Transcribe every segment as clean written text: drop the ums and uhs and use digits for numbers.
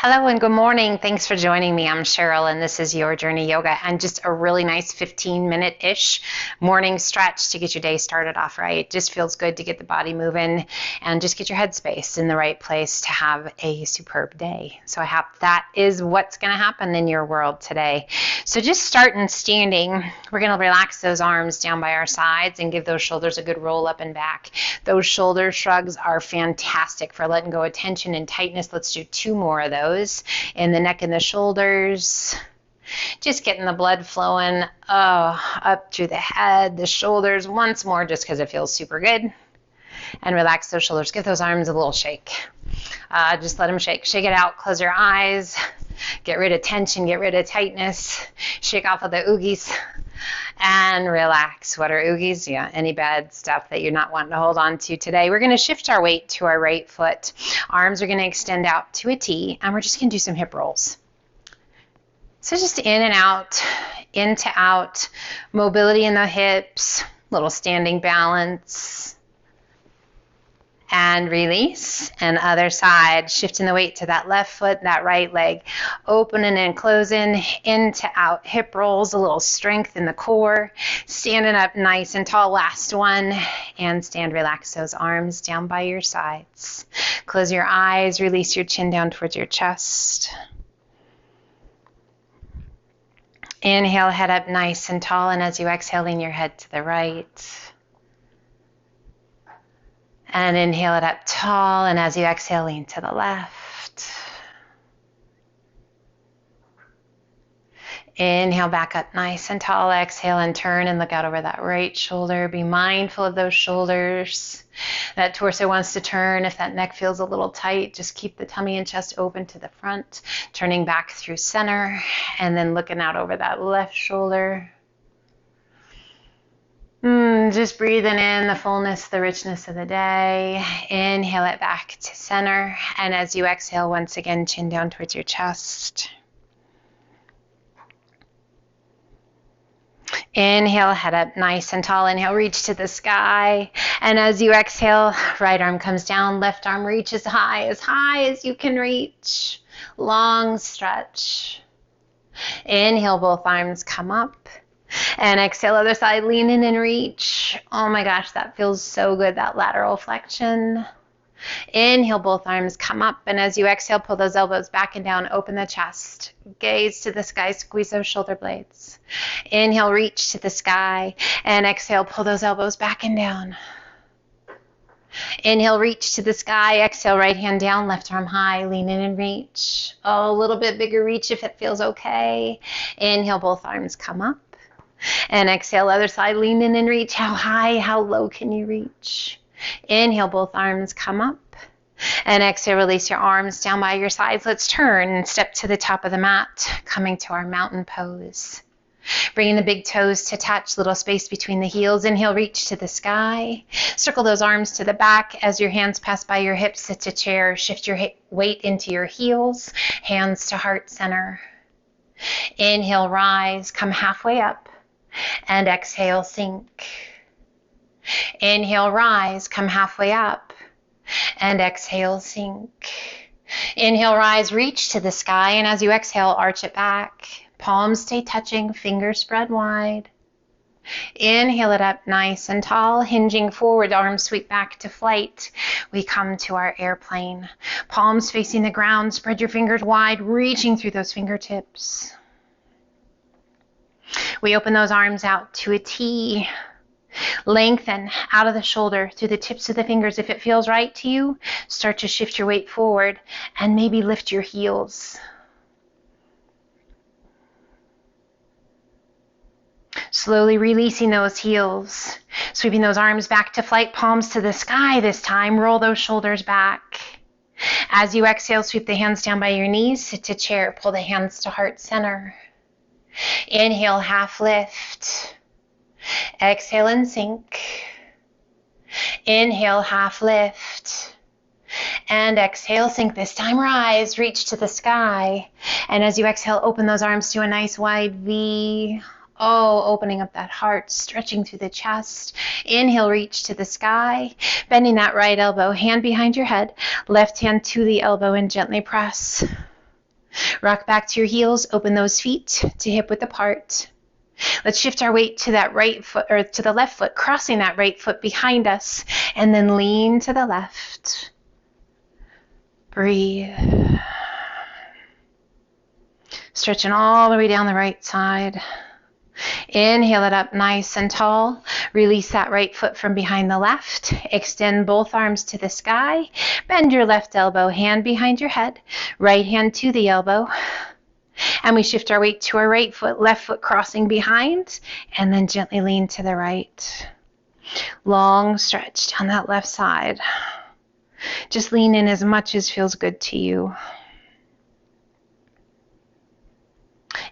Hello and good morning. Thanks for joining me. I'm Cheryl and this is Your Journey Yoga, and just a really nice 15-minute-ish morning stretch to get your day started off right. It just feels good to get the body moving and just get your headspace in the right place to have a superb day. So I hope that is what's going to happen in your world today. So just starting standing, we're going to relax those arms down by our sides and give those shoulders a good roll up and back. Those shoulder shrugs are fantastic for letting go of tension and tightness. Let's do 2 more of those. In the neck and the shoulders, just getting the blood flowing up through the head, the shoulders, once more just because it feels super good. And relax those shoulders. Give those arms a little shake. Just let them shake. Shake it out. Close your eyes. Get rid of tension. Get rid of tightness. Shake off of the oogies. And relax. What are oogies? Yeah, any bad stuff that you're not wanting to hold on to today. We're going to shift our weight to our right foot. Arms are going to extend out to a T, and we're just going to do some hip rolls. So just in and out, in to out, mobility in the hips, little standing balance. And release, and other side, shifting the weight to that left foot, that right leg, opening and closing, into out, hip rolls, a little strength in the core, standing up nice and tall, last one, and stand, relax those arms down by your sides. Close your eyes, release your chin down towards your chest. Inhale, head up nice and tall, and as you exhale, lean your head to the right. And inhale it up tall, and as you exhale, lean to the left. Inhale back up nice and tall, exhale and turn and look out over that right shoulder. Be mindful of those shoulders. That torso wants to turn. If that neck feels a little tight, just keep the tummy and chest open to the front, turning back through center, and then looking out over that left shoulder. Just breathing in the fullness, the richness of the day. Inhale it back to center. And as you exhale, once again, chin down towards your chest. Inhale, head up nice and tall. Inhale, reach to the sky. And as you exhale, right arm comes down, left arm reaches high as you can reach. Long stretch. Inhale, both arms come up. And exhale, other side, lean in and reach. Oh my gosh, that feels so good, that lateral flexion. Inhale, both arms come up. And as you exhale, pull those elbows back and down, open the chest. Gaze to the sky, squeeze those shoulder blades. Inhale, reach to the sky. And exhale, pull those elbows back and down. Inhale, reach to the sky. Exhale, right hand down, left arm high. Lean in and reach. Oh, a little bit bigger reach if it feels okay. Inhale, both arms come up. And exhale, other side, lean in and reach. How high, how low can you reach? Inhale, both arms come up. And exhale, release your arms down by your sides. Let's turn and step to the top of the mat, coming to our mountain pose. Bringing the big toes to touch, little space between the heels. Inhale, reach to the sky. Circle those arms to the back. As your hands pass by your hips, sit to chair. Shift your weight into your heels. Hands to heart center. Inhale, rise. Come halfway up. And exhale, sink. Inhale, rise, come halfway up. And exhale, sink. Inhale, rise, reach to the sky. And as you exhale, arch it back. Palms stay touching, fingers spread wide. Inhale it up nice and tall, hinging forward, arms sweep back to flight. We come to our airplane. Palms facing the ground, spread your fingers wide, reaching through those fingertips. We open those arms out to a T. Lengthen out of the shoulder through the tips of the fingers. If it feels right to you, start to shift your weight forward and maybe lift your heels. Slowly releasing those heels. Sweeping those arms back to flight, palms to the sky this time. Roll those shoulders back. As you exhale, sweep the hands down by your knees. Sit to chair. Pull the hands to heart center. Inhale, half lift. Exhale and sink. Inhale, half lift. And exhale, sink. This time, rise, reach to the sky. And as you exhale, open those arms to a nice wide V. Oh, opening up that heart, stretching through the chest. Inhale, reach to the sky. Bending that right elbow, hand behind your head. Left hand to the elbow and gently press. Rock back to your heels, open those feet to hip width apart. Let's shift our weight to that right foot, or to the left foot, crossing that right foot behind us, and then lean to the left. Breathe. Stretching all the way down the right side. Inhale it up nice and tall. Release that right foot from behind the left. Extend both arms to the sky. Bend your left elbow, hand behind your head. Right hand to the elbow. And we shift our weight to our right foot, left foot crossing behind, and then gently lean to the right. Long stretch down that left side. Just lean in as much as feels good to you.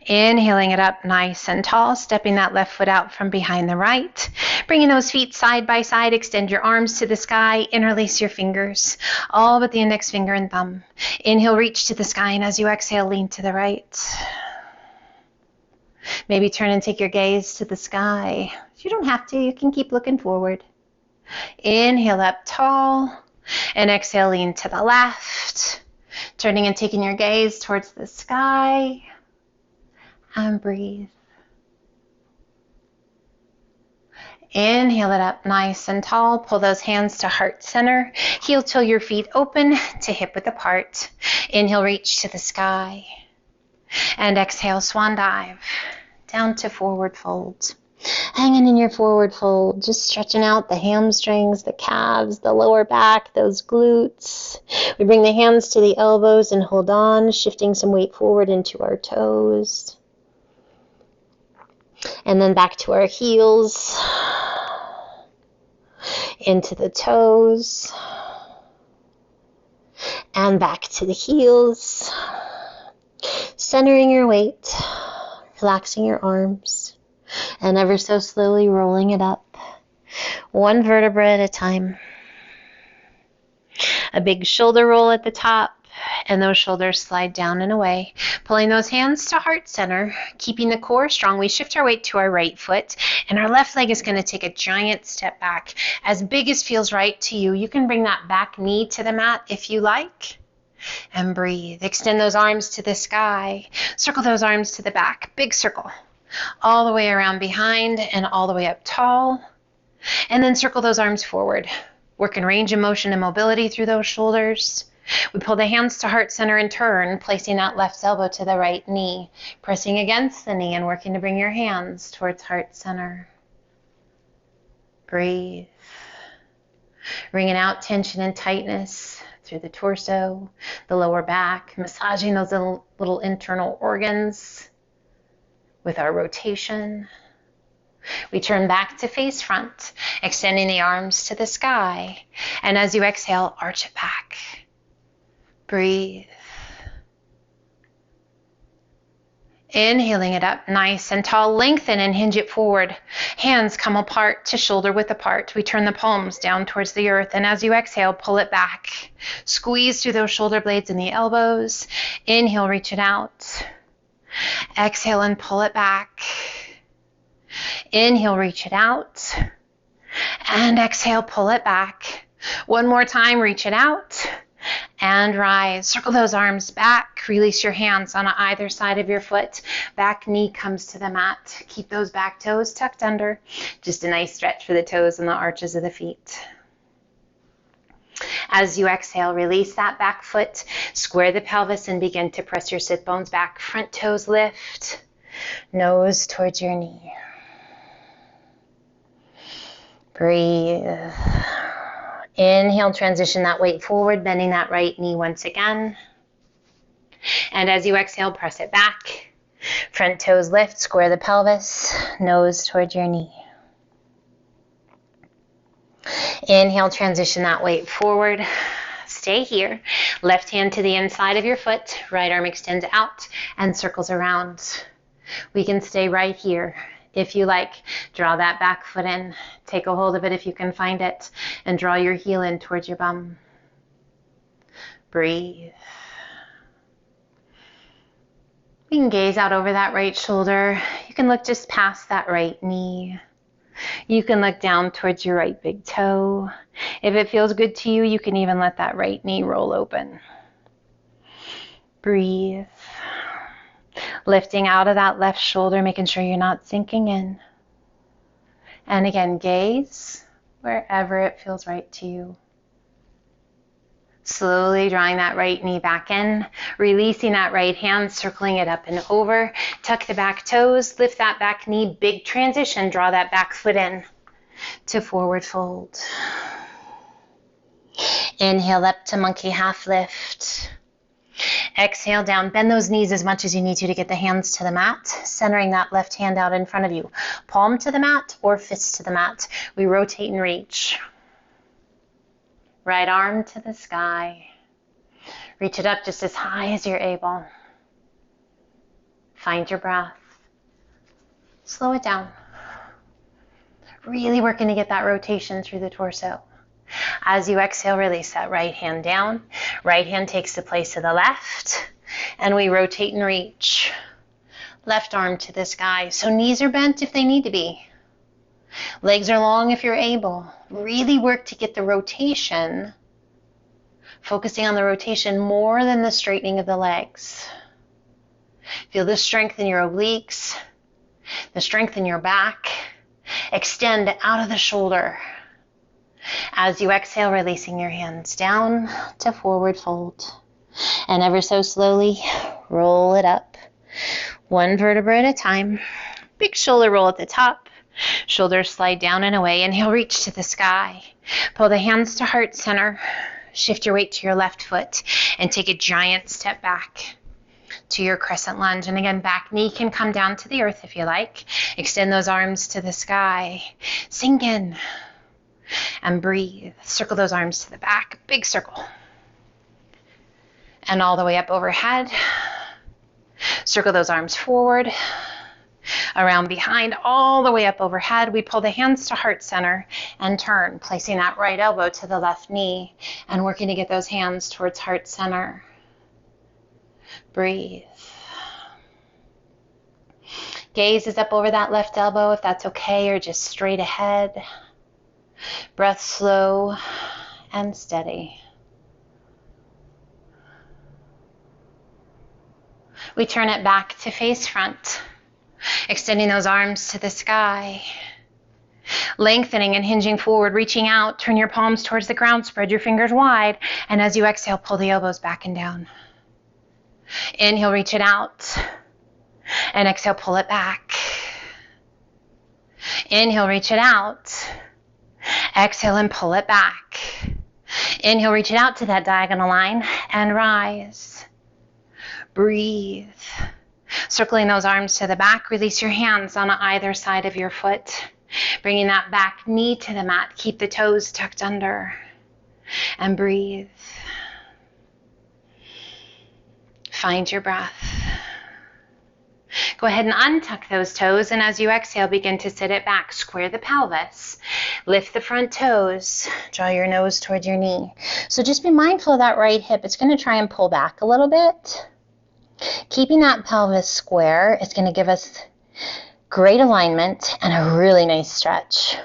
Inhaling it up nice and tall, stepping that left foot out from behind the right. Bringing those feet side by side, extend your arms to the sky, interlace your fingers, all but the index finger and thumb. Inhale, reach to the sky, and as you exhale, lean to the right. Maybe turn and take your gaze to the sky. You don't have to, you can keep looking forward. Inhale up tall, and exhale, lean to the left. Turning and taking your gaze towards the sky. And breathe. Inhale it up nice and tall. Pull those hands to heart center. Heel toe your feet open to hip width apart. Inhale, reach to the sky. And exhale, swan dive. Down to forward fold. Hanging in your forward fold, just stretching out the hamstrings, the calves, the lower back, those glutes. We bring the hands to the elbows and hold on, shifting some weight forward into our toes. And then back to our heels, into the toes, and back to the heels. Centering your weight, relaxing your arms, and ever so slowly rolling it up, one vertebra at a time. A big shoulder roll at the top, and those shoulders slide down and away. Pulling those hands to heart center, keeping the core strong. We shift our weight to our right foot, and our left leg is going to take a giant step back, as big as feels right to you. You can bring that back knee to the mat if you like. And breathe. Extend those arms to the sky. Circle those arms to the back. Big circle. All the way around behind and all the way up tall. And then circle those arms forward. Working range of motion and mobility through those shoulders. We pull the hands to heart center and turn, placing that left elbow to the right knee, pressing against the knee and working to bring your hands towards heart center. Breathe. Wringing out tension and tightness through the torso, the lower back, massaging those little internal organs with our rotation. We turn back to face front, extending the arms to the sky. And as you exhale, arch it back. Breathe. Inhaling it up nice and tall. Lengthen and hinge it forward. Hands come apart to shoulder width apart. We turn the palms down towards the earth. And as you exhale, pull it back. Squeeze through those shoulder blades and the elbows. Inhale, reach it out. Exhale and pull it back. Inhale, reach it out. And exhale, pull it back. One more time, reach it out. And rise. Circle those arms back. Release your hands on either side of your foot. Back knee comes to the mat. Keep those back toes tucked under. Just a nice stretch for the toes and the arches of the feet. As you exhale, release that back foot. Square the pelvis and begin to press your sit bones back. Front toes lift. Nose towards your knee. Breathe. Inhale, transition that weight forward, bending that right knee once again. And as you exhale, press it back. Front toes lift, square the pelvis, nose towards your knee. Inhale, transition that weight forward. Stay here. Left hand to the inside of your foot, right arm extends out and circles around. We can stay right here. If you like, draw that back foot in. Take a hold of it if you can find it. And draw your heel in towards your bum. Breathe. You can gaze out over that right shoulder. You can look just past that right knee. You can look down towards your right big toe. If it feels good to you, you can even let that right knee roll open. Breathe. Lifting out of that left shoulder, making sure you're not sinking in. And again, gaze wherever it feels right to you. Slowly drawing that right knee back in, releasing that right hand, circling it up and over. Tuck the back toes, lift that back knee, big transition, draw that back foot in to forward fold. Inhale up to monkey half lift. Exhale down, bend those knees as much as you need to get the hands to the mat, centering that left hand out in front of you. Palm to the mat or fist to the mat. We rotate and reach. Right arm to the sky. Reach it up just as high as you're able. Find your breath. Slow it down. Really working to get that rotation through the torso. As you exhale, release that right hand down. Right hand takes the place of the left. And we rotate and reach. Left arm to the sky. So knees are bent if they need to be. Legs are long if you're able. Really work to get the rotation. Focusing on the rotation more than the straightening of the legs. Feel the strength in your obliques. The strength in your back. Extend out of the shoulder. As you exhale, releasing your hands down to forward fold. And ever so slowly, roll it up. One vertebra at a time. Big shoulder roll at the top. Shoulders slide down and away. Inhale, reach to the sky. Pull the hands to heart center. Shift your weight to your left foot and take a giant step back to your crescent lunge. And again, back knee can come down to the earth if you like. Extend those arms to the sky. Sink in and breathe. Circle those arms to the back. Big circle. And all the way up overhead. Circle those arms forward. Around behind, all the way up overhead. We pull the hands to heart center and turn, placing that right elbow to the left knee and working to get those hands towards heart center. Breathe. Gaze is up over that left elbow if that's okay, or just straight ahead. Breath slow and steady. We turn it back to face front. Extending those arms to the sky. Lengthening and hinging forward, reaching out. Turn your palms towards the ground. Spread your fingers wide. And as you exhale, pull the elbows back and down. Inhale, reach it out. And exhale, pull it back. Inhale, reach it out. Exhale and pull it back. Inhale, reach it out to that diagonal line and rise. Breathe. Circling those arms to the back, release your hands on either side of your foot. Bringing that back knee to the mat. Keep the toes tucked under. And breathe. Find your breath. Go ahead and untuck those toes, and as you exhale, begin to sit it back. Square the pelvis. Lift the front toes. Draw your nose towards your knee. So just be mindful of that right hip. It's going to try and pull back a little bit. Keeping that pelvis square is going to give us great alignment and a really nice stretch.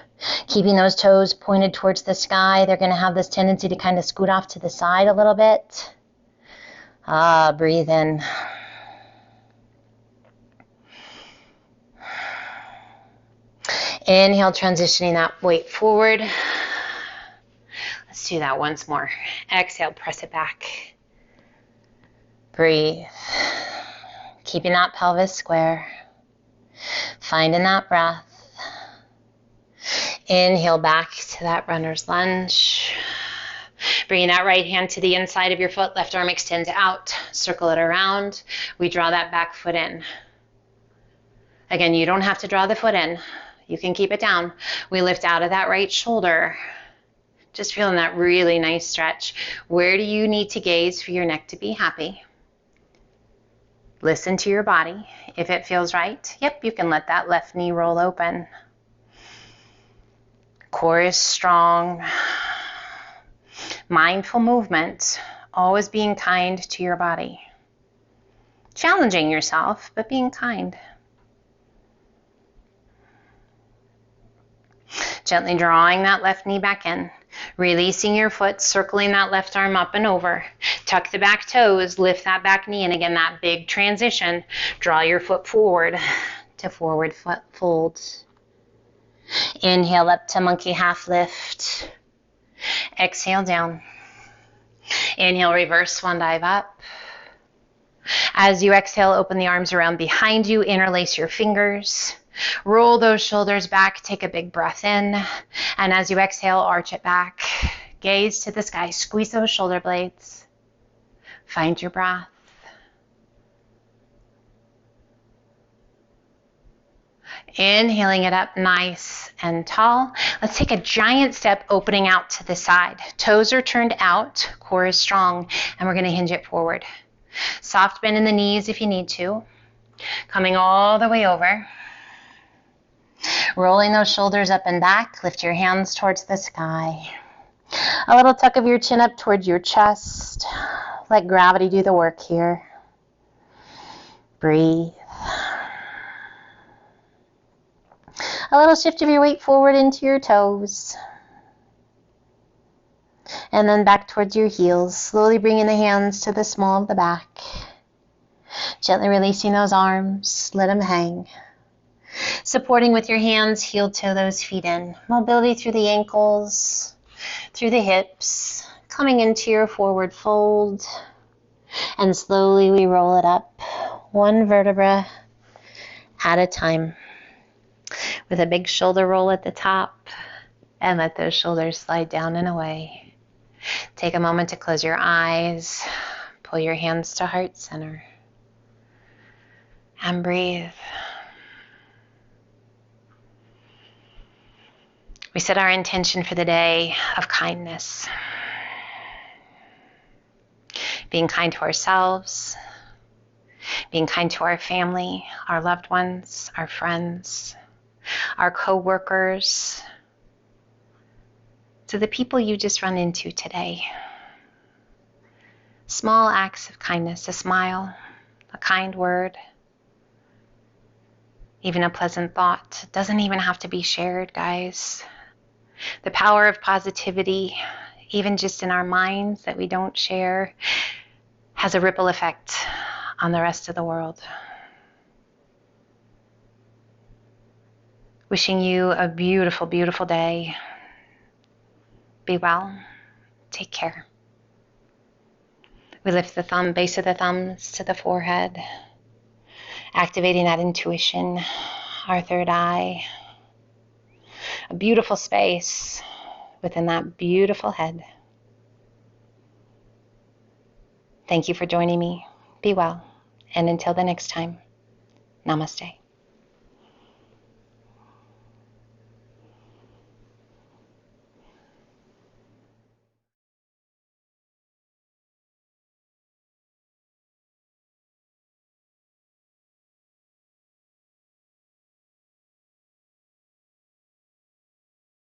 Keeping those toes pointed towards the sky, they're going to have this tendency to kind of scoot off to the side a little bit. Breathe in. Inhale, transitioning that weight forward. Let's do that once more. Exhale, press it back. Breathe. Keeping that pelvis square. Finding that breath. Inhale back to that runner's lunge. Bringing that right hand to the inside of your foot. Left arm extends out. Circle it around. We draw that back foot in. Again, you don't have to draw the foot in. You can keep it down. We lift out of that right shoulder. Just feeling that really nice stretch. Where do you need to gaze for your neck to be happy? Listen to your body. If it feels right, yep, you can let that left knee roll open. Core is strong. Mindful movement, always being kind to your body. Challenging yourself, but being kind. Gently drawing that left knee back in. Releasing your foot, circling that left arm up and over. Tuck the back toes, lift that back knee, and again, that big transition. Draw your foot forward to forward foot fold. Inhale up to monkey half lift. Exhale down. Inhale, reverse swan dive up. As you exhale, open the arms around behind you, interlace your fingers. Roll those shoulders back, take a big breath in. And as you exhale, arch it back. Gaze to the sky, squeeze those shoulder blades. Find your breath. Inhaling it up nice and tall. Let's take a giant step, opening out to the side. Toes are turned out, core is strong, and we're going to hinge it forward. Soft bend in the knees if you need to. Coming all the way over. Rolling those shoulders up and back. Lift your hands towards the sky. A little tuck of your chin up towards your chest. Let gravity do the work here. Breathe. A little shift of your weight forward into your toes. And then back towards your heels. Slowly bringing the hands to the small of the back. Gently releasing those arms. Let them hang. Supporting with your hands, heel toe those feet in. Mobility through the ankles, through the hips. Coming into your forward fold. And slowly we roll it up. One vertebra at a time. With a big shoulder roll at the top. And let those shoulders slide down and away. Take a moment to close your eyes. Pull your hands to heart center. And breathe. We set our intention for the day of kindness. Being kind to ourselves, being kind to our family, our loved ones, our friends, our co-workers, to the people you just run into today. Small acts of kindness, a smile, a kind word, even a pleasant thought. It doesn't even have to be shared, guys. The power of positivity, even just in our minds that we don't share, has a ripple effect on the rest of the world. Wishing you a beautiful, beautiful day. Be well. Take care. We lift the base of the thumbs to the forehead, activating that intuition, our third eye. A beautiful space within that beautiful head. Thank you for joining me. Be well. And until the next time, namaste.